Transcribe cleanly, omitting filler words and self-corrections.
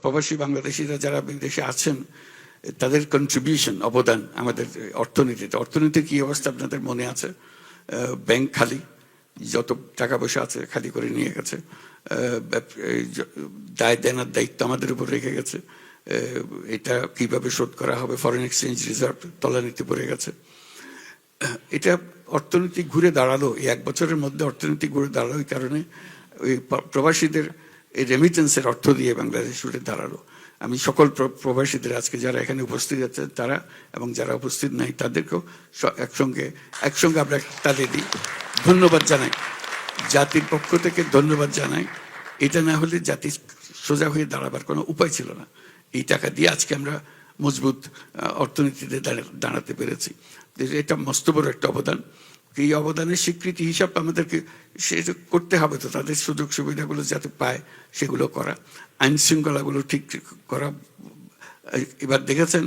প্রবাসী বাংলাদেশিরা যারা বিদেশে আছেন তাদের কন্ট্রিবিউশন অবদান আমাদের অর্থনীতির কি অবস্থা আপনাদের মনে আছে? ব্যাংক খালি, যত টাকা পয়সা আছে খালি করে নিয়ে গেছে, দায় দেনার দায়িত্ব আমাদের উপর রেখে গেছে, এটা কিভাবে শোধ করা হবে, ফরেন এক্সচেঞ্জ রিজার্ভ তলানিতে পড়ে গেছে। এটা অর্থনীতি ঘুরে দাঁড়ালো, এই 1 বছরের মধ্যে অর্থনীতি ঘুরে দাঁড়ালো এই কারণে ওই প্রবাসীদের এই রেমিটেন্সের অর্থ দিয়ে বাংলাদেশ উঠে দাঁড়ালো। আমি সকল প্রবাসীদের আজকে যারা এখানে উপস্থিত আছেন তারা এবং যারা উপস্থিত নাই তাদেরকেও একসঙ্গে আমরা তাদের দিই, ধন্যবাদ জানাই, জাতির পক্ষ থেকে ধন্যবাদ জানাই। এটা না হলে জাতি সোজা হয়ে দাঁড়াবার কোনো উপায় ছিল না। এই টাকা দিয়ে আজকে আমরা মজবুত অর্থনীতিতে দাঁড়াতে পেরেছি। এটা মস্ত বড় একটা অবদান। এই অবদানের স্বীকৃতি হিসাব আমাদেরকে সে করতে হবে, তো তাদের সুযোগ সুবিধাগুলো যাতে পায় সেগুলো করা, আইন শৃঙ্খলাগুলো ঠিক করা। এবার দেখেছেন